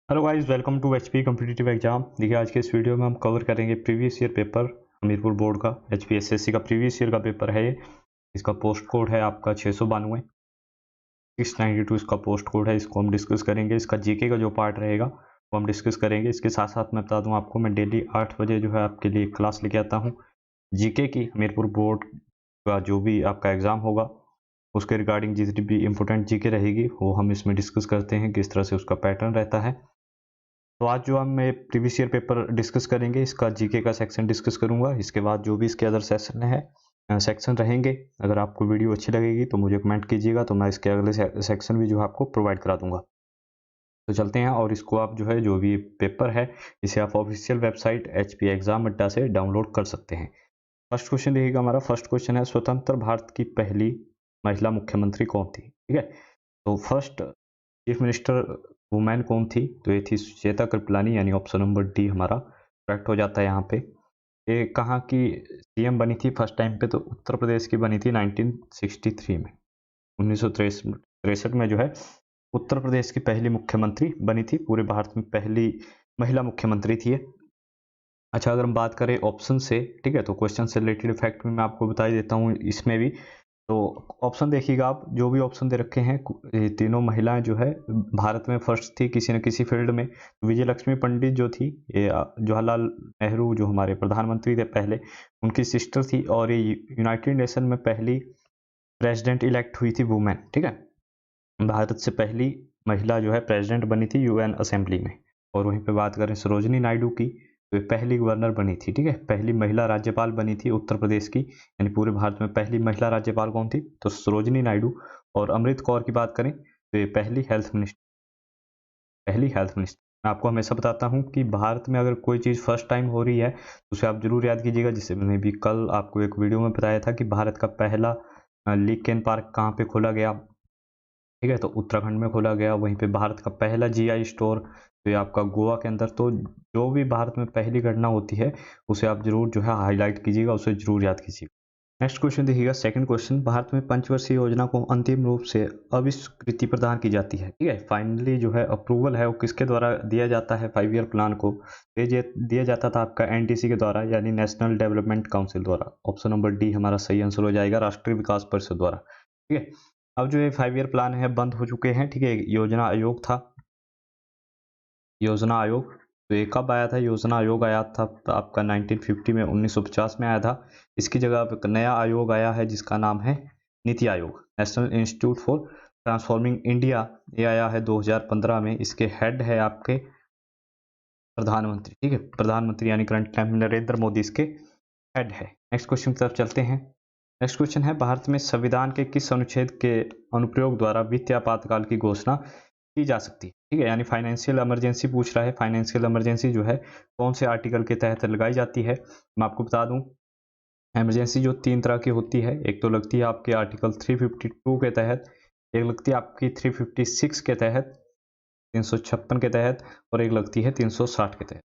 Hello guys, welcome to HP competitive exam. देखिए, आज के इस वीडियो में हम कवर करेंगे previous year paper Hamirpur board का। एचपी एसएससी का प्रीवियस ईयर का पेपर है ये। इसका पोस्ट कोड है आपका 692 692। इसका पोस्ट कोड है, इसको हम डिस्कस करेंगे। इसका जीके का जो पार्ट रहेगा वो हम डिस्कस करेंगे। इसके साथ साथ मैं बता दूं आपको, मैं डेली 8 बजे जो है आपके लिए क्लास लेके आता हूँ जीके की। हमीरपुर बोर्ड का जो भी आपका एग्ज़ाम होगा उसके रिगार्डिंग जितनी भी इंपॉर्टेंट जीके रहेगी वो हम इसमें डिस्कस करते हैं, किस तरह से उसका पैटर्न रहता है। तो आज जो हम प्रीवियस ईयर पेपर डिस्कस करेंगे, इसका जीके का सेक्शन डिस्कस करूंगा। इसके बाद जो भी इसके अदर सेक्शन रहेंगे, अगर आपको वीडियो अच्छी लगेगी तो मुझे कमेंट कीजिएगा, तो मैं इसके अगले सेक्शन भी जो है आपको प्रोवाइड करा दूंगा। तो चलते हैं, और इसको आप जो है जो भी पेपर है इसे आप ऑफिशियल वेबसाइट HP एग्जाम अड्डा से डाउनलोड कर सकते हैं। फर्स्ट क्वेश्चन देखिएगा, हमारा फर्स्ट क्वेश्चन है, स्वतंत्र भारत की पहली महिला मुख्यमंत्री कौन थी? ठीक है, तो फर्स्ट चीफ मिनिस्टर वुमेन कौन थी? तो ये थी सुचेता कृपलानी, यानी ऑप्शन नंबर डी हमारा करेक्ट हो जाता है यहाँ पे। ये कहाँ की सीएम बनी थी फर्स्ट टाइम पे? तो उत्तर प्रदेश की बनी थी 1963 में। 1963 में जो है उत्तर प्रदेश की पहली मुख्यमंत्री बनी थी। पूरे भारत में पहली महिला मुख्यमंत्री थी ये। अच्छा, अगर हम बात करें ऑप्शन से, ठीक है, तो क्वेश्चन से रिलेटेड फैक्ट में मैं आपको बता ही देता हूँ इसमें भी। तो ऑप्शन देखिएगा आप, जो भी ऑप्शन दे रखे हैं ये तीनों महिलाएं जो है भारत में फर्स्ट थी किसी न किसी फील्ड में। विजय लक्ष्मी पंडित जो थी, ये जवाहरलाल नेहरू जो हमारे प्रधानमंत्री थे पहले, उनकी सिस्टर थी। और ये यूनाइटेड नेशन में पहली प्रेसिडेंट इलेक्ट हुई थी वुमेन। ठीक है, भारत से पहली महिला जो है प्रेसिडेंट बनी थी यूएन असेंबली में। और वहीं पे बात करें सरोजनी नायडू की, तो पहली गवर्नर बनी थी। ठीक है, पहली महिला राज्यपाल बनी थी उत्तर प्रदेश की, यानी पूरे भारत में पहली महिला राज्यपाल कौन थी? तो सरोजनी नायडू। और अमृत कौर की बात करें तो ये पहली हेल्थ मिनिस्टर। मैं आपको हमेशा बताता हूँ कि भारत में अगर कोई चीज़ फर्स्ट टाइम हो रही है तो उसे आप जरूर याद कीजिएगा। जिससे मैंने भी कल आपको एक वीडियो में बताया था कि भारत का पहला लीकेन पार्क कहाँ पे खोला गया। ठीक है, तो उत्तराखंड में खोला गया। वहीं पे भारत का पहला जीआई स्टोर तो ये आपका गोवा के अंदर। तो जो भी भारत में पहली घटना होती है उसे आप जरूर जो है हाईलाइट कीजिएगा, उसे जरूर याद कीजिएगा। नेक्स्ट क्वेश्चन देखिएगा, सेकंड क्वेश्चन, भारत में पंचवर्षीय योजना को अंतिम रूप से अविस्कृति प्रदान की जाती है। ठीक है, फाइनली जो है अप्रूवल है वो किसके द्वारा दिया जाता है? 5 ईयर प्लान को ये दिया जाता था आपका एनडीसी के द्वारा, यानी नेशनल डेवलपमेंट काउंसिल द्वारा। ऑप्शन नंबर डी हमारा सही आंसर हो जाएगा, राष्ट्रीय विकास परिषद द्वारा। ठीक है, अब जो ये 5 ईयर प्लान है बंद हो चुके हैं। ठीक है, योजना आयोग था, योजना आयोग। तो ये कब आया था? योजना आयोग आया था आपका 1950 में, 1950 में आया था। इसकी जगह अब एक नया आयोग आया है जिसका नाम है NITI Aayog, national institute for transforming India. ये आया है 2015 में। इसके हेड है आपके प्रधानमंत्री। ठीक है, प्रधानमंत्री यानी करंट टाइम नरेंद्र मोदी इसके हेड है। नेक्स्ट क्वेश्चन की तरफ चलते हैं। नेक्स्ट क्वेश्चन है, भारत में संविधान के किस अनुच्छेद के अनुप्रयोग द्वारा वित्तीय आपातकाल की घोषणा की जा सकती है? ठीक है, यानी फाइनेंशियल इमरजेंसी पूछ रहा है। फाइनेंशियल इमरजेंसी जो है कौन से आर्टिकल के तहत लगाई जाती है? मैं आपको बता दूं, इमरजेंसी जो 3 तरह की होती है। एक तो लगती है आपके आर्टिकल 352 के तहत, एक लगती है आपकी 356 के तहत, 356 के तहत, और एक लगती है 360 के तहत।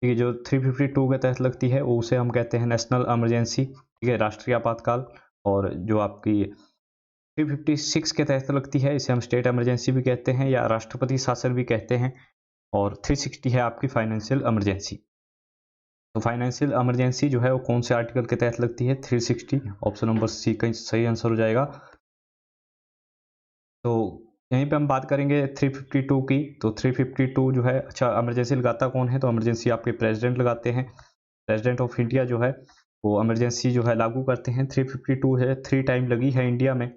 ठीक है, जो 352 के तहत लगती है वो उसे हम कहते हैं नेशनल इमरजेंसी। ठीक है, राष्ट्रीय आपातकाल। और जो आपकी 356 के तहत लगती है इसे हम स्टेट इमरजेंसी भी कहते हैं या राष्ट्रपति शासन भी कहते हैं। और 360 है आपकी फाइनेंशियल इमरजेंसी। तो फाइनेंशियल इमरजेंसी जो है वो कौन से आर्टिकल के तहत लगती है? 360। ऑप्शन नंबर सी का सही आंसर हो जाएगा। तो यहीं पे हम बात करेंगे 352 की। तो 352 जो है, अच्छा इमरजेंसी लगाता कौन है? तो इमरजेंसी आपके प्रेसिडेंट लगाते हैं। प्रेसिडेंट ऑफ इंडिया जो है वो इमरजेंसी जो है लागू करते हैं। 352 है, 3 टाइम लगी है इंडिया में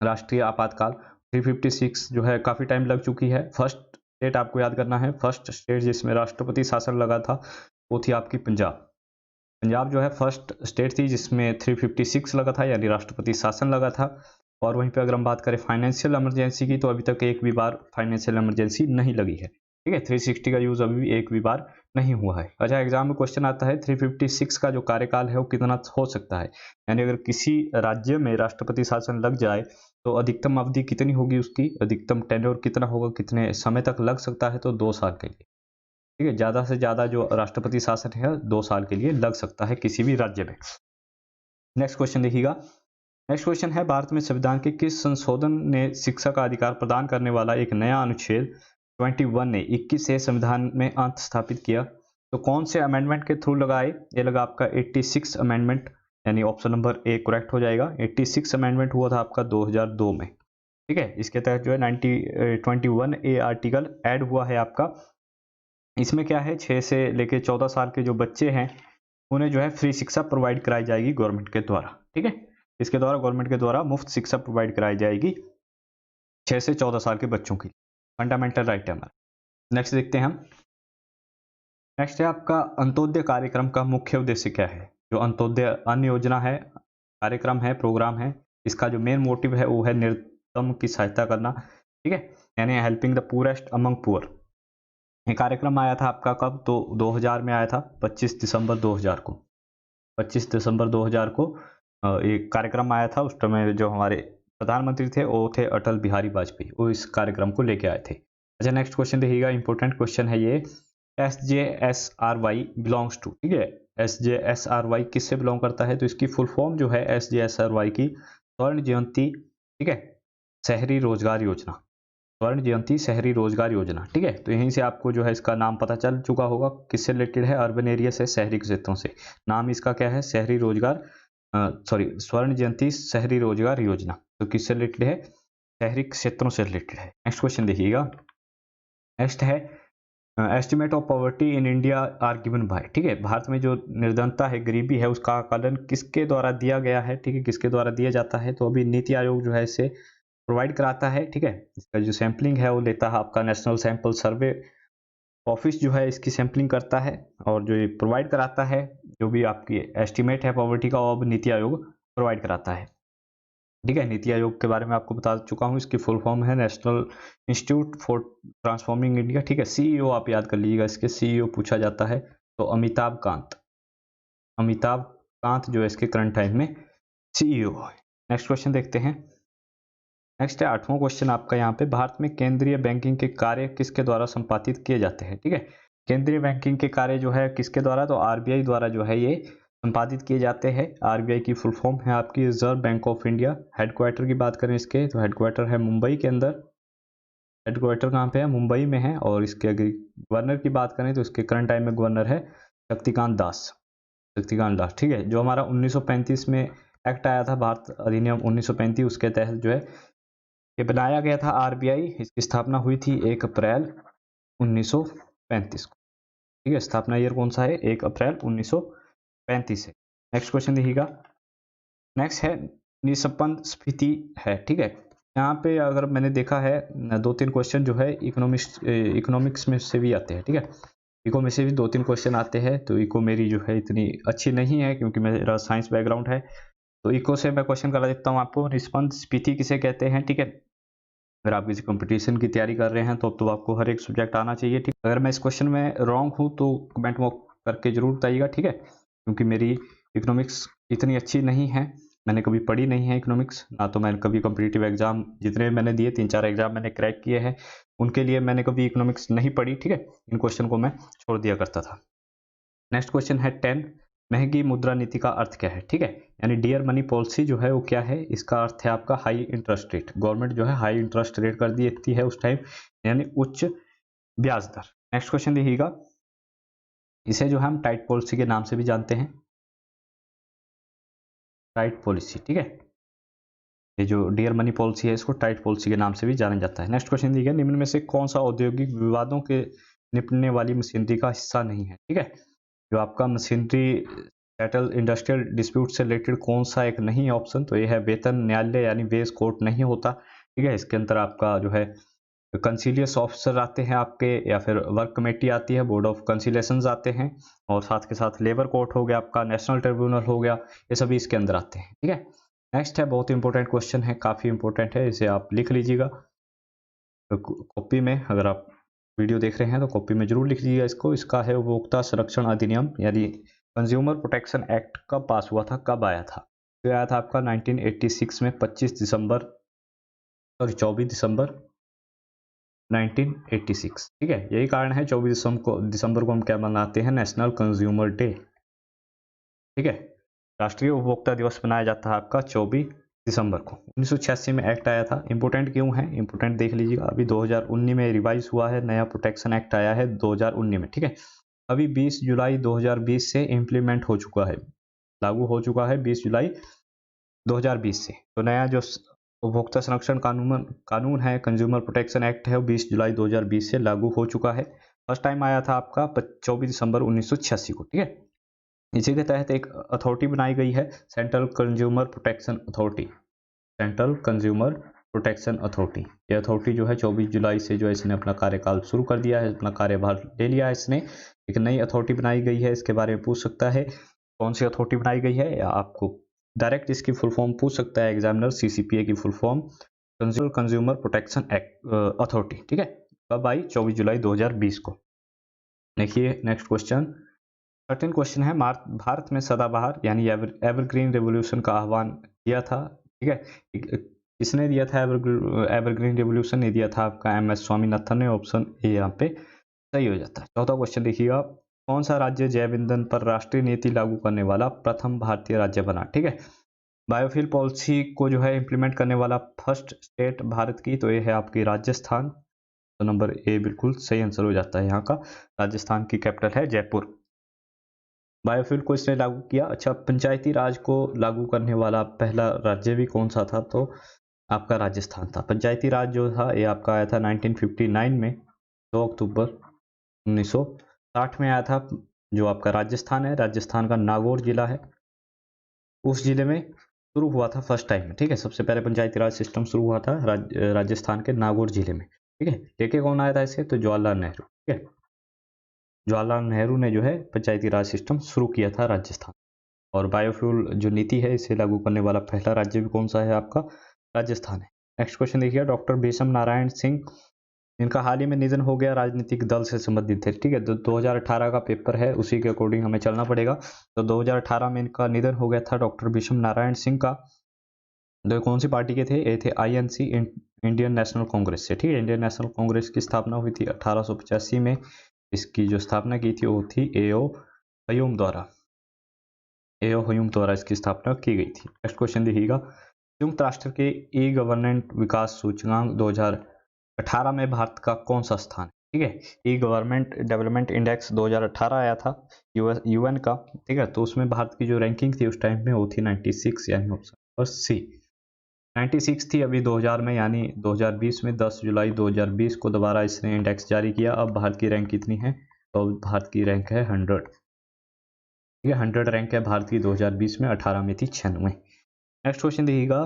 राष्ट्रीय आपातकाल। 356 जो है काफ़ी टाइम लग चुकी है। फर्स्ट स्टेट आपको याद करना है, फर्स्ट स्टेट जिसमें राष्ट्रपति शासन लगा था वो थी आपकी पंजाब। पंजाब जो है फर्स्ट स्टेट थी जिसमें 356 लगा था, यानी राष्ट्रपति शासन लगा था। और वहीं पे अगर हम बात करें फाइनेंशियल इमरजेंसी की, तो अभी तक एक भी बार फाइनेंशियल इमरजेंसी नहीं लगी है। ठीक है, 360 का यूज अभी भी एक भी बार नहीं हुआ है। अच्छा, एग्जाम में क्वेश्चन आता है 356 का जो कार्यकाल है वो कितना हो सकता है? यानी अगर किसी राज्य में राष्ट्रपति शासन लग जाए तो अधिकतम अवधि कितनी होगी उसकी, अधिकतम टेन्योर कितना होगा, कितने समय तक लग सकता है? तो 2 साल के लिए। ठीक है, ज़्यादा से ज़्यादा जो राष्ट्रपति शासन है 2 साल के लिए लग सकता है किसी भी राज्य में। नेक्स्ट क्वेश्चन देखिएगा। नेक्स्ट क्वेश्चन है, भारत में संविधान के किस संशोधन ने शिक्षा का अधिकार प्रदान करने वाला एक नया अनुच्छेद 21 से संविधान में अंत स्थापित किया। तो कौन से अमेंडमेंट के थ्रू लगा ये लगा आपका 86 अमेंडमेंट, यानी ऑप्शन नंबर ए करेक्ट हो जाएगा। 86 अमेंडमेंट हुआ था आपका 2002 में, ठीक है। इसके तहत जो है 21A आर्टिकल ऐड हुआ है आपका। इसमें क्या है, 6 से लेके 14 साल के जो बच्चे हैं उन्हें जो है फ्री शिक्षा प्रोवाइड कराई जाएगी गवर्नमेंट के द्वारा, ठीक है। इसके द्वारा गवर्नमेंट के द्वारा मुफ्त शिक्षा प्रोवाइड कराई जाएगी 6 से 14 साल के बच्चों की, फंडामेंटल राइट है हमारा। नेक्स्ट देखते हैं हम। नेक्स्ट है आपका अंत्योदय कार्यक्रम का मुख्य उद्देश्य क्या है। जो अंत्योदय अन्न योजना है, कार्यक्रम है, प्रोग्राम है, इसका जो मेन मोटिव है वो है निर्धन की सहायता करना, ठीक है, यानी helping the poorest among poor. ये कार्यक्रम आया था आपका कब, तो 2000 में आया था, 25 दिसंबर 2000 को। 25 दिसंबर 2000 को एक कार्यक्रम आया था। उस समय जो हमारे प्रधानमंत्री थे वो थे अटल बिहारी वाजपेयी, वो इस कार्यक्रम को लेके आए थे। अच्छा, नेक्स्ट क्वेश्चन देखिएगा, इंपॉर्टेंट क्वेश्चन है ये। SJSRY बिलोंग्स टू, ठीक है, SJSRY किससे बिलोंग करता है, तो इसकी फुल फॉर्म जो है SJSRY की स्वर्ण जयंती, ठीक है, शहरी रोजगार योजना, स्वर्ण जयंती शहरी रोजगार योजना, ठीक है। तो यहीं से आपको जो है इसका नाम पता चल चुका होगा किससे रिलेटेड है, अर्बन एरिया से, शहरी क्षेत्रों से। नाम इसका क्या है, शहरी रोजगार स्वर्ण जयंती शहरी रोजगार योजना। तो किससे रिलेटेड है, शहरी क्षेत्रों से रिलेटेड है। नेक्स्ट क्वेश्चन देखिएगा। नेक्स्ट है estimate of poverty in India are given by, ठीक है, भारत में जो निर्धनता है, गरीबी है, उसका आकलन किसके द्वारा दिया गया है, ठीक है, किसके द्वारा दिया जाता है। तो अभी नीति आयोग जो है इसे प्रोवाइड कराता है, ठीक है। इसका जो सैम्पलिंग है वो लेता है आपका नेशनल सैंपल सर्वे ऑफिस, जो है इसकी सैम्पलिंग करता है, और जो ये प्रोवाइड कराता है जो भी आपकी एस्टिमेट है पॉवर्टी का, वो अब नीति आयोग प्रोवाइड कराता है, ठीक है। नीति आयोग के बारे में आपको बता चुका हूँ, इसकी फुल फॉर्म है national institute for transforming India, ठीक है। सीईओ आप याद कर लीजिएगा, इसके सीईओ पूछा जाता है तो अमिताभ कांत जो है इसके करंट टाइम में सीईओ है। नेक्स्ट क्वेश्चन देखते हैं। नेक्स्ट है 8वां क्वेश्चन आपका यहाँ पे, भारत में केंद्रीय बैंकिंग के कार्य किसके द्वारा संपादित किए जाते हैं, ठीक है। केंद्रीय बैंकिंग के कार्य जो है किसके द्वारा, तो आरबीआई द्वारा जो है ये संपादित किए जाते हैं। आरबीआई की फुल फॉर्म है आपकी reserve bank of India. Headquarter की बात करें इसके, तो हेडक्वार्टर है मुंबई के अंदर। हेडक्वार्टर कहाँ पे है, मुंबई में है। और इसके अगर गवर्नर की बात करें तो इसके करंट टाइम में गवर्नर है शक्तिकांत दास, ठीक है। जो हमारा 1935 में एक्ट आया था, भारत अधिनियम 1935, उसके तहत जो है ये बनाया गया था आरबीआई। इसकी स्थापना हुई थी 1 अप्रैल 1935 को, ठीक है। स्थापना ईयर कौन सा है, 1 अप्रैल 1935 है। नेक्स्ट क्वेश्चन देखिएगा। नेक्स्ट है निष्पन्न स्फीति है, ठीक है। यहाँ पे अगर मैंने देखा है 2-3 क्वेश्चन जो है इकोनॉमिक्स में से भी आते हैं, ठीक है। इको में से भी 2-3 क्वेश्चन आते हैं। तो इको मेरी जो है इतनी अच्छी नहीं है क्योंकि मेरा साइंस बैकग्राउंड है। तो इको से मैं क्वेश्चन करा देता हूँ आपको, निष्पन्न स्फीति किसे कहते हैं, ठीक है। अगर आप किसी कंपटीशन की तैयारी कर रहे हैं तो आपको हर एक सब्जेक्ट आना चाहिए, ठीक। अगर मैं इस क्वेश्चन में रॉन्ग हूँ तो कमेंट में करके जरूर बताइएगा, ठीक है। क्योंकि मेरी इकोनॉमिक्स इतनी अच्छी नहीं है, मैंने कभी पढ़ी नहीं है इकोनॉमिक्स, ना तो मैंने कभी कॉम्पिटिटिव एग्जाम जितने मैंने दिए 3-4 एग्जाम मैंने क्रैक किए हैं, उनके लिए मैंने कभी इकोनॉमिक्स नहीं पढ़ी, ठीक है। इन क्वेश्चन को मैं छोड़ दिया करता था। नेक्स्ट क्वेश्चन है 10, महंगी मुद्रा नीति का अर्थ क्या है, ठीक है। यानी डियर मनी पॉलिसी जो है वो क्या है, इसका अर्थ है आपका हाई इंटरेस्ट रेट। गवर्नमेंट जो है हाई इंटरेस्ट रेट कर देती है उस टाइम, यानी उच्च ब्याज दर। नेक्स्ट क्वेश्चन देखिएगा, इसे जो हम टाइट पॉलिसी के नाम से भी जानते हैं, टाइट पॉलिसी, ठीक है। ये जो डियर मनी पॉलिसी है इसको टाइट पॉलिसी के नाम से भी जाना जाता है। नेक्स्ट क्वेश्चन देखिए, निम्न में से कौन सा औद्योगिक विवादों के निपटने वाली मशीनरी का हिस्सा नहीं है, ठीक है। जो आपका मशीनरी सेटल इंडस्ट्रियल डिस्प्यूट से रिलेटेड कौन सा एक नहीं ऑप्शन, तो ये है वेतन न्यायालय, यानी वेज कोर्ट नहीं होता, ठीक है। इसके अंदर आपका जो है कंसिलियस ऑफिसर आते हैं आपके, या फिर वर्क कमेटी आती है, बोर्ड ऑफ कंसिलेशन आते हैं, और साथ के साथ लेबर कोर्ट हो गया आपका, नेशनल ट्रिब्यूनल हो गया, ये सभी इसके अंदर आते हैं, ठीक है। नेक्स्ट है बहुत इंपॉर्टेंट क्वेश्चन है, काफी इंपॉर्टेंट है, इसे आप लिख लीजिएगा तो कॉपी में। अगर आप वीडियो देख रहे हैं तो कॉपी में जरूर लिख लीजिएगा इसको। इसका है उपभोक्ता संरक्षण अधिनियम, यानी कंज्यूमर प्रोटेक्शन एक्ट कब पास हुआ था, कब आया था, तो आया था आपका 1986 में 24 दिसंबर 1986, ठीक है। यही कारण है 24 दिसंबर को हम क्या मनाते हैं, नेशनल कंज्यूमर डे, ठीक है। राष्ट्रीय उपभोक्ता दिवस मनाया जाता है आपका 24 दिसंबर को 1986 में एक्ट आया था। इंपॉर्टेंट क्यों है, इंपॉर्टेंट देख लीजिएगा। अभी 2019 में रिवाइज हुआ है, नया प्रोटेक्शन एक्ट आया है 2019 में, ठीक है। अभी 20 जुलाई 2020 से इम्प्लीमेंट हो चुका है, लागू हो चुका है 20 जुलाई 2020 से। तो नया जो उपभोक्ता संरक्षण कानून है, कंज्यूमर प्रोटेक्शन एक्ट है, वो 20 जुलाई 2020 से लागू हो चुका है। फर्स्ट टाइम आया था आपका 24 दिसंबर 1986 को, ठीक है। इसी के तहत एक अथॉरिटी बनाई गई है, central consumer protection authority. Central consumer protection authority, ये अथॉरिटी जो है 24 जुलाई से जो है इसने अपना कार्यकाल शुरू कर दिया है, अपना कार्यभार ले लिया है इसने। एक नई अथॉरिटी बनाई गई है, इसके बारे में पूछ सकता है कौन सी अथॉरिटी बनाई गई है, या आपको डायरेक्ट इसकी फुल फॉर्म पूछ सकता है एग्जामिनर, सीसीपीए की full form consumer protection act authority, ठीक है। कब आई, 24 जुलाई 2020 को। देखिए नेक्स्ट क्वेश्चन, 13 क्वेश्चन है। भारत में सदाबहार यानी एवरग्रीन रेवोल्यूशन का आह्वान किया था, ठीक है। किसने दिया था एवरग्रीन रेवोल्यूशन? ने दिया था आपका MS स्वामीनाथन ने। ऑप्शन ए यहाँ पे सही हो जाता है। चौथा क्वेश्चन देखिएगा, कौन सा राज्य जैव ईंधन पर राष्ट्रीय नीति लागू करने वाला प्रथम भारतीय राज्य बना, ठीक है। बायोफ्यूल पॉलिसी को जो है इंप्लीमेंट करने वाला फर्स्ट स्टेट भारत की, तो ये है आपकी राजस्थान। तो नंबर ए बिल्कुल सही आंसर हो जाता है यहाँ का। राजस्थान की कैपिटल है जयपुर। बायोफ्यूल को इसने लागू किया। अच्छा, पंचायती राज को लागू करने वाला पहला राज्य भी कौन सा था? तो आपका राजस्थान था। पंचायती राज जो था ये आपका आया था 1959 में, 2 अक्टूबर 1960 में आया था। जो आपका राजस्थान है, राजस्थान का नागौर जिला है, उस जिले में शुरू हुआ था फर्स्ट टाइम में, ठीक है। सबसे पहले पंचायती राज सिस्टम शुरू हुआ था राजस्थान के नागौर जिले में, ठीक है। लेके कौन आया था इसे? तो जवाहरलाल नेहरू, ठीक है। जवाहरलाल नेहरू ने जो है पंचायती राज सिस्टम शुरू किया था राजस्थान। और बायोफ्यूल जो नीति है इसे लागू करने वाला पहला राज्य भी कौन सा है? आपका राजस्थान है। नेक्स्ट क्वेश्चन देखिए, डॉक्टर भीषम नारायण सिंह, इनका हाल ही में निधन हो गया, राजनीतिक दल से संबंधित थे, ठीक है। तो 2018 का पेपर है, उसी के अकॉर्डिंग हमें चलना पड़ेगा। तो 2018 में इनका निधन हो गया था, डॉक्टर भीषम नारायण सिंह का। तो कौन सी पार्टी के थे? ये थे INC, इंडियन नेशनल कांग्रेस से, ठीक है। इंडियन नेशनल कांग्रेस की स्थापना हुई थी 1885 में। इसकी जो स्थापना की थी वो थी A.O. ह्यूम द्वारा। A.O. ह्यूम द्वारा इसकी स्थापना की गई थी। नेक्स्ट क्वेश्चन देखिएगा, संयुक्त राष्ट्र के ई गवर्नेंट विकास सूचकांक 2018 में भारत का कौन सा स्थान है, ठीक है। ई गवर्नमेंट डेवलपमेंट इंडेक्स 2018 आया था UN का, ठीक है। तो उसमें भारत की जो रैंकिंग थी उस टाइम में वो थी 96, यानी ऑप्शन नंबर सी 96 थी। अभी 2000 में यानी 2020 में 10 जुलाई 2020 को दोबारा इसने इंडेक्स जारी किया। अब भारत की रैंक कितनी है? तो भारत की रैंक है 100, ठीक है। 100 रैंक है भारत की 2020 में, 18 में थी 96। नेक्स्ट क्वेश्चन देखिएगा,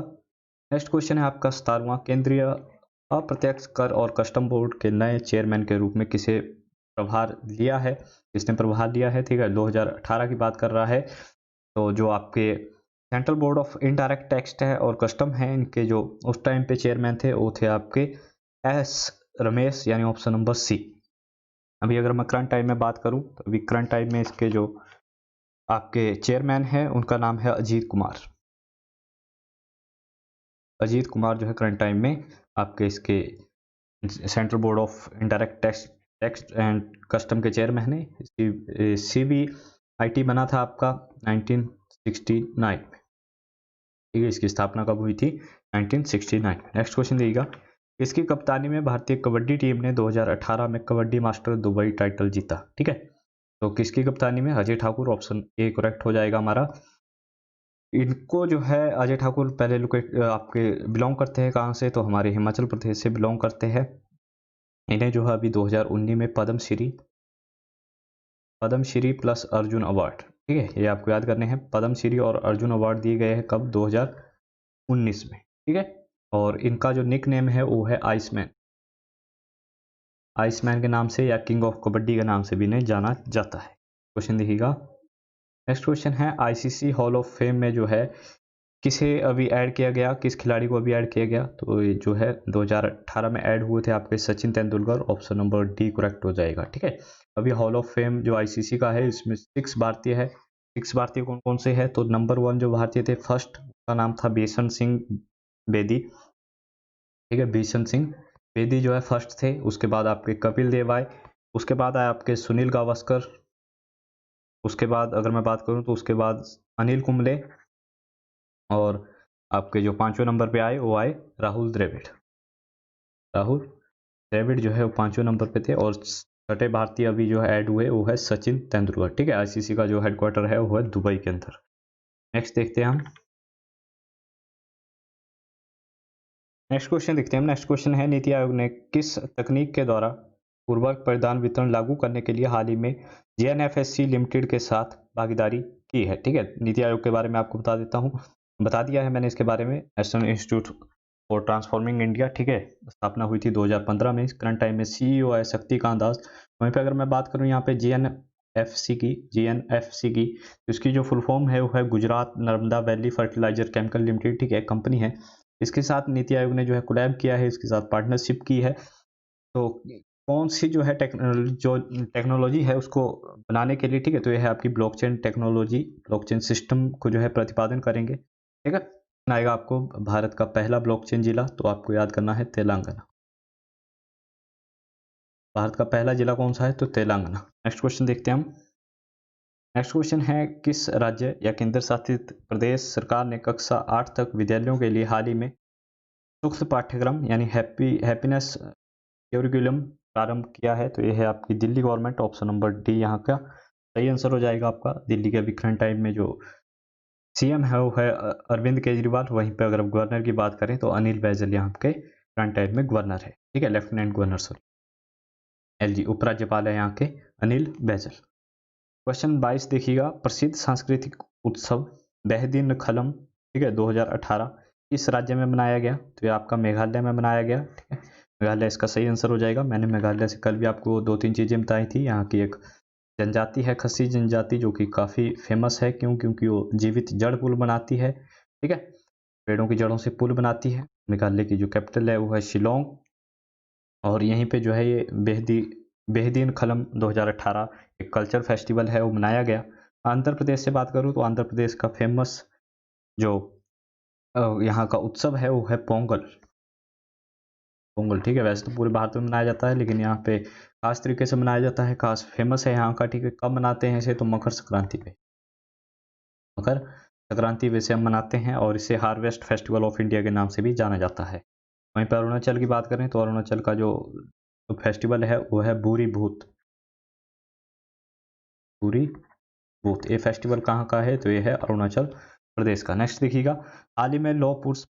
नेक्स्ट क्वेश्चन है आपका 17वां, केंद्रीय अप्रत्यक्ष कर और कस्टम बोर्ड के नए चेयरमैन के रूप में किसे प्रभार लिया है? किसने प्रभार लिया है, ठीक है। 2018 की बात कर रहा है। तो जो आपके central board of indirect tax है और कस्टम है, इनके जो उस टाइम पे चेयरमैन थे वो थे आपके S रमेश, यानी ऑप्शन नंबर सी। अभी अगर मैं करंट टाइम में बात करूं तो अभी करंट टाइम में इसके जो आपके चेयरमैन है उनका नाम है अजीत कुमार। अजीत कुमार जो है करंट टाइम में आपके इसके central board of indirect tax and custom के चेयरमैन है। CBIT बना था आपका 1969 में, ठीक है। इसकी स्थापना कब हुई थी? 1969। नेक्स्ट क्वेश्चन देखिएगा, किसकी कप्तानी में भारतीय कबड्डी टीम ने 2018 में कबड्डी मास्टर दुबई टाइटल जीता, ठीक है। तो किसकी कप्तानी में? Ajay Thakur, option A correct हो जाएगा हमारा। इनको जो है अजय ठाकुर पहले लोकेट आपके बिलोंग करते हैं कहाँ से? तो हमारे हिमाचल प्रदेश से बिलोंग करते हैं। इन्हें जो है अभी 2019 में पद्मश्री प्लस अर्जुन अवार्ड, ठीक है, ये आपको याद करने हैं। पद्मश्री और अर्जुन अवार्ड दिए गए हैं कब? 2019 में, ठीक है। और इनका जो निक नेम है वो है आइसमैन, आइसमैन के नाम से या किंग ऑफ कबड्डी के नाम से भी इन्हें जाना जाता है। क्वेश्चन देखिएगा, नेक्स्ट क्वेश्चन है ICC हॉल ऑफ फेम में जो है किसे अभी ऐड किया गया, किस खिलाड़ी को अभी ऐड किया गया? तो ये जो है 2018 में ऐड हुए थे आपके Sachin Tendulkar, option number D correct हो जाएगा, ठीक है। अभी हॉल ऑफ फेम जो ICC का है इसमें 6 भारतीय है। 6 भारतीय कौन कौन से है? तो नंबर 1 जो भारतीय थे फर्स्ट, का नाम था बिशन सिंह बेदी, ठीक है। बिशन सिंह बेदी जो है फर्स्ट थे। उसके बाद आपके कपिल देव आए, उसके बाद आए आपके सुनील गावस्कर, उसके बाद अगर मैं बात करूं तो उसके बाद अनिल कुंबले, और आपके जो 5वें नंबर पे आए वो आए राहुल द्रविड़। राहुल द्रविड़ जो है वो 5वें नंबर पे थे। और 6ठे भारतीय अभी जो है ऐड हुए वो है सचिन तेंदुलकर। ठीक है, आईसीसी का जो हेडक्वार्टर है वो है दुबई के अंदर। नेक्स्ट देखते हैं हम। नेक्स्ट क्वेश्चन देखते हैं हम। नेक्स्ट क्वेश्चन है, नीति आयोग ने किस तकनीक के द्वारा उर्वरक परिधान वितरण लागू करने के लिए हाल ही में जेएनएफएससी लिमिटेड के साथ भागीदारी की है। ठीक है, नीति आयोग के बारे में आपको बता देता हूँ, बता दिया है मैंने इसके बारे में। National institute for transforming India, ठीक है, स्थापना हुई थी 2015 में। करंट टाइम में सीईओ है शक्तिकांत दास। वहीं पे अगर मैं बात करूँ यहाँ पे जीएनएफसी की, तो इसकी जो फुल फॉर्म है वो है Gujarat Narmada valley fertilizer chemical limited. ठीक है, कंपनी है। इसके साथ नीति आयोग ने जो है कोलैब किया है, इसके साथ पार्टनरशिप की है। तो कौन सी जो है टेक्नोलॉजी है उसको बनाने के लिए, ठीक है, तो यह है आपकी ब्लॉकचेन टेक्नोलॉजी। ब्लॉकचेन सिस्टम को जो है प्रतिपादन करेंगे। ठीक है, आएगा आपको भारत का पहला ब्लॉकचेन जिला, तो आपको याद करना है तेलंगाना। भारत का पहला जिला कौन सा है, तो तेलंगाना। नेक्स्ट क्वेश्चन देखते हैं हम। नेक्स्ट क्वेश्चन है, किस राज्य या केंद्र शासित प्रदेश सरकार ने कक्षा 8 तक विद्यालयों के लिए हाल ही में सूक्ष्म पाठ्यक्रम यानी हैप्पीनेस करिकुलम प्रारंभ किया है? तो यह है आपकी Delhi government. Option number D यहाँ का सही आंसर हो जाएगा आपका। दिल्ली के अभी करंट टाइम में जो सीएम है वो है अरविंद केजरीवाल। वहीं पे अगर गवर्नर की बात करें तो अनिल बैजल यहाँ के करंट टाइम में गवर्नर है। ठीक है, लेफ्टिनेंट गवर्नर, सॉरी, एलजी उपराज्यपाल है यहाँ के अनिल बैजल। क्वेश्चन 22 देखिएगा, प्रसिद्ध सांस्कृतिक उत्सव बेहदीनखलम, ठीक है, 2018 इस राज्य में मनाया गया? तो ये आपका मेघालय में मनाया गया। ठीक है, मेघालय इसका सही आंसर हो जाएगा। मैंने मेघालय से कल भी आपको 2-3 चीज़ें बताई थी। यहाँ की एक जनजाति है खसी जनजाति, जो कि काफ़ी फेमस है। क्यों? क्योंकि वो जीवित जड़ पुल बनाती है। ठीक है, पेड़ों की जड़ों से पुल बनाती है। मेघालय की जो कैपिटल है वो है शिलोंग। और यहीं पे जो है ये बेहदीनखलम 2018 एक कल्चर फेस्टिवल है वो मनाया गया। आंध्र प्रदेश से बात करूँ तो आंध्र प्रदेश का फेमस जो यहाँ का उत्सव है वो है पोंगल। पोंगल, ठीक है, वैसे तो पूरे भारत में मनाया जाता है, लेकिन यहाँ पे खास तरीके से मनाया जाता है, खास फेमस है यहाँ का। ठीक है, कब मनाते हैं इसे? तो मकर संक्रांति पे। मकर संक्रांति वैसे हम मनाते हैं, और इसे हार्वेस्ट फेस्टिवल ऑफ इंडिया के नाम से भी जाना जाता है। वहीं पर अरुणाचल की बात करें तो अरुणाचल का जो फेस्टिवल है वो है भूरी भूत। भूरी भूत, ये फेस्टिवल कहाँ का है? तो ये है अरुणाचल प्रदेश का। नेक्स्ट देखिएगा, हाल ही में लौह पुरुष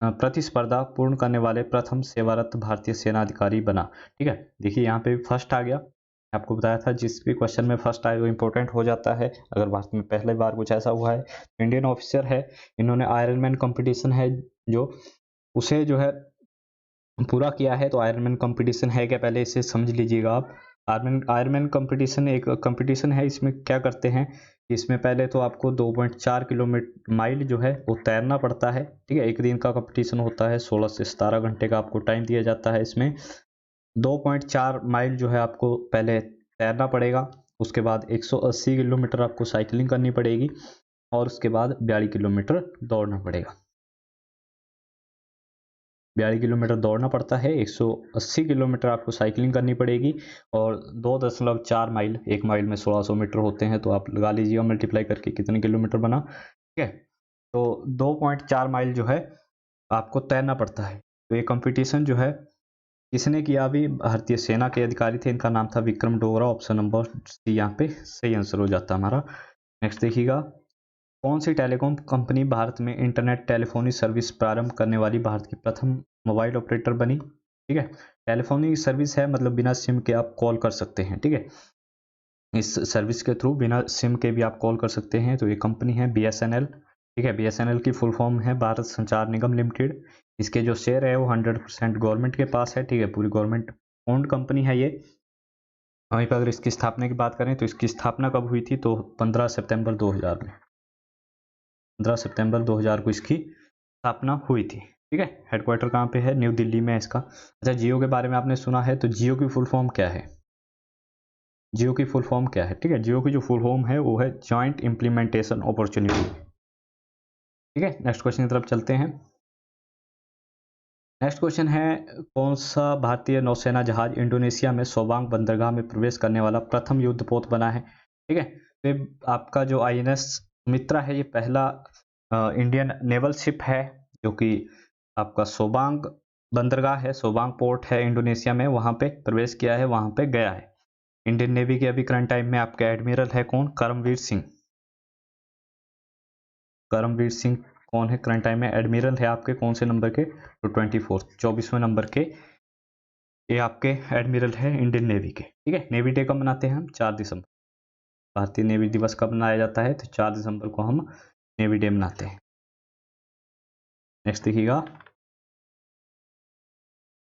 प्रतिस्पर्धा पूर्ण करने वाले प्रथम सेवारत भारतीय सेना अधिकारी बना। ठीक है, देखिए यहाँ पे फर्स्ट आ गया। आपको बताया था जिस भी क्वेश्चन में फर्स्ट आए वो इंपॉर्टेंट हो जाता है। अगर भारत में पहले बार कुछ ऐसा हुआ है, इंडियन ऑफिसर है, इन्होंने आयरनमैन कंपटीशन है जो उसे जो है पूरा किया है। तो आयरनमैन कंपटीशन है क्या, पहले इसे समझ लीजिएगा आप। आयरनमैन कंपटीशन एक कंपटीशन है। इसमें क्या करते हैं, इसमें पहले तो आपको 2.4 किलोमीटर माइल जो है वो तैरना पड़ता है। ठीक है, एक दिन का कंपटीशन होता है, 16 से 17 घंटे का आपको टाइम दिया जाता है। इसमें 2.4 माइल जो है आपको पहले तैरना पड़ेगा। उसके बाद 180 किलोमीटर आपको साइकिलिंग करनी पड़ेगी, और उसके बाद 42 किलोमीटर दौड़ना पड़ेगा। 42 किलोमीटर दौड़ना पड़ता है, 180 किलोमीटर आपको साइकिलिंग करनी पड़ेगी, और 2.4 माइल, एक माइल में 1600 मीटर होते हैं, तो आप लगा लीजिएगा मल्टीप्लाई करके कितने किलोमीटर बना। ठीक है, तो 2.4 माइल जो है आपको तैरना पड़ता है। तो ये कंपटीशन जो है किसने किया? अभी भारतीय सेना के अधिकारी थे, इनका नाम था Vikram Dogra. Option number C यहाँ पे सही आंसर हो जाता है हमारा। नेक्स्ट देखिएगा, कौन सी टेलीकॉम कंपनी भारत में इंटरनेट टेलीफोनी सर्विस प्रारंभ करने वाली भारत की प्रथम मोबाइल ऑपरेटर बनी? ठीक है, टेलीफोनी सर्विस है, मतलब बिना सिम के आप कॉल कर सकते हैं। ठीक है, इस सर्विस के थ्रू बिना सिम के भी आप कॉल कर सकते हैं। तो ये कंपनी है बीएसएनएल। ठीक है, बीएसएनएल की फुल फॉर्म है भारत संचार निगम लिमिटेड। इसके जो शेयर है वो 100% गवर्नमेंट के पास है। ठीक है, पूरी गवर्नमेंट ओन्ड कंपनी है ये। वहीं पर अगर इसकी स्थापना की बात करें तो इसकी स्थापना कब हुई थी? तो 15 सितंबर 2000 में। 15 सितंबर 2000 को इसकी स्थापना हुई थी। ठीक है, हेडक्वार्टर कहाँ पे है? न्यू दिल्ली में है इसका। अच्छा, जियो के बारे में आपने सुना है, तो जियो की फुल फॉर्म क्या है? जियो की फुल फॉर्म क्या है? ठीक है, जियो की जो फुल फॉर्म है वो है जॉइंट इम्प्लीमेंटेशन अपॉर्चुनिटी। ठीक है, नेक्स्ट क्वेश्चन की तरफ चलते हैं। नेक्स्ट क्वेश्चन है, कौन सा भारतीय नौसेना जहाज इंडोनेशिया में सोबांग बंदरगाह में प्रवेश करने वाला प्रथम युद्धपोत बना है? ठीक है, तो आपका जो आईएनएस सुमित्रा है, ये पहला इंडियन नेवल शिप है जो कि आपका सोबांग बंदरगाह है, सोबांग पोर्ट है इंडोनेशिया में, वहाँ पे प्रवेश किया है, वहाँ पे गया है। इंडियन नेवी के अभी करंट टाइम में आपके एडमिरल है कौन? करमवीर सिंह। करमवीर सिंह कौन है करंट टाइम में एडमिरल है आपके? कौन से नंबर के? तो 24वें नंबर के ये आपके एडमिरल है इंडियन नेवी के। ठीक है, नेवी डे कब मनाते हैं हम? 4 दिसंबर। भारतीय नेवी दिवस कब मनाया जाता है? तो 4 दिसंबर को हम नेवी डे मनाते हैं। नेक्स्ट देखिएगा,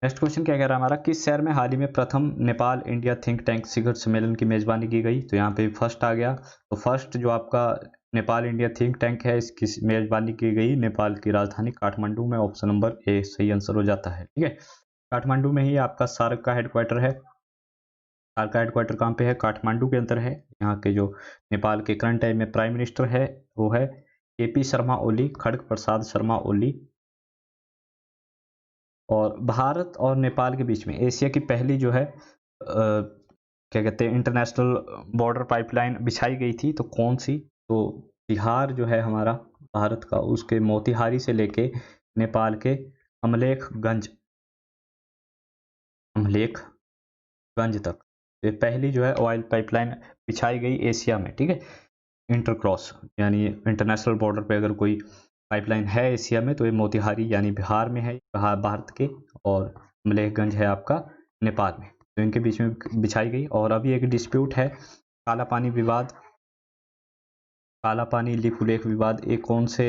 नेक्स्ट क्वेश्चन क्या कह रहा है हमारा, किस शहर में हाल ही में प्रथम नेपाल इंडिया थिंक टैंक शिखर सम्मेलन की मेजबानी की गई? तो यहाँ पे फर्स्ट आ गया। तो फर्स्ट जो आपका नेपाल इंडिया थिंक टैंक है इसकी मेजबानी की गई नेपाल की राजधानी काठमांडू में। ऑप्शन नंबर ए सही आंसर हो जाता है। ठीक है, काठमांडू में ही आपका सार्क का हेडक्वार्टर है। सार्क का हेडक्वार्टर कहाँ पे है? काठमांडू के अंदर है। यहाँ के जो नेपाल के करंट टाइम में प्राइम मिनिस्टर है वो है केपी शर्मा ओली, खड़ग प्रसाद शर्मा ओली। और भारत और नेपाल के बीच में एशिया की पहली जो है क्या कहते हैं इंटरनेशनल बॉर्डर पाइपलाइन बिछाई गई थी, तो कौन सी? तो बिहार जो है हमारा भारत का, उसके मोतिहारी से लेके नेपाल के अमलेखगंज तक ये पहली जो है ऑयल पाइपलाइन बिछाई गई एशिया में। ठीक है, इंटरक्रॉस यानी इंटरनेशनल बॉर्डर पे अगर कोई पाइपलाइन है एशिया में तो ये मोतिहारी यानी बिहार में है, भारत के, और मलेखगंज है आपका नेपाल में। तो इनके बीच में बिछाई गई। और अभी एक डिस्प्यूट है काला पानी विवाद, काला पानी लिप उल्लेख विवाद, एक कौन से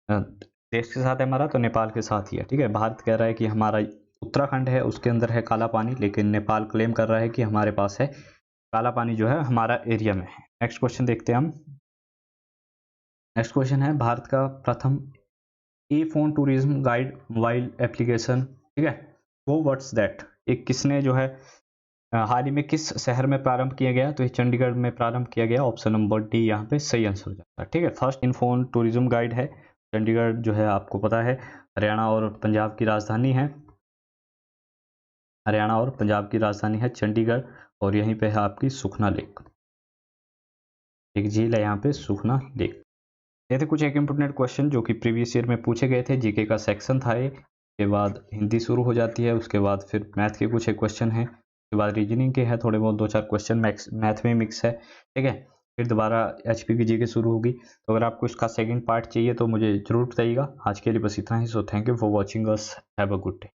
देश के साथ है हमारा? तो नेपाल के साथ ही है। ठीक है, भारत कह रहा है कि हमारा उत्तराखंड है उसके अंदर है काला पानी, लेकिन नेपाल क्लेम कर रहा है कि हमारे पास है काला पानी जो है हमारा एरिया में है। नेक्स्ट क्वेश्चन देखते हैं हम। नेक्स्ट क्वेश्चन है भारत का प्रथम e phone tourism guide mobile application. ठीक है, वो व्हाट्स दैट, एक किसने जो है हाल ही में किस शहर में प्रारंभ किया गया? तो ये चंडीगढ़ में प्रारंभ किया गया। ऑप्शन नंबर डी यहाँ पे सही आंसर हो जाता है। ठीक है, first in phone tourism guide है। चंडीगढ़ जो है आपको पता है हरियाणा और पंजाब की राजधानी है, हरियाणा और पंजाब की राजधानी है चंडीगढ़। और यहीं पे है आपकी सुखना लेक, एक झील है यहाँ पे सुखना लेक। ये थे कुछ एक इम्पोर्टेंट क्वेश्चन जो कि प्रीवियस ईयर में पूछे गए थे। जीके का सेक्शन था ये, उसके बाद हिंदी शुरू हो जाती है, उसके बाद फिर मैथ के कुछ एक क्वेश्चन है, उसके बाद रीजनिंग के हैं थोड़े बहुत 2-4 क्वेश्चन, मैथ में मिक्स है। ठीक है, फिर दोबारा एचपी की जीके शुरू होगी। तो अगर आपको इसका सेकंड पार्ट चाहिए तो मुझे जरूर बताइएगा। आज के लिए बस इतना ही। So thank you for watching us, have a good day.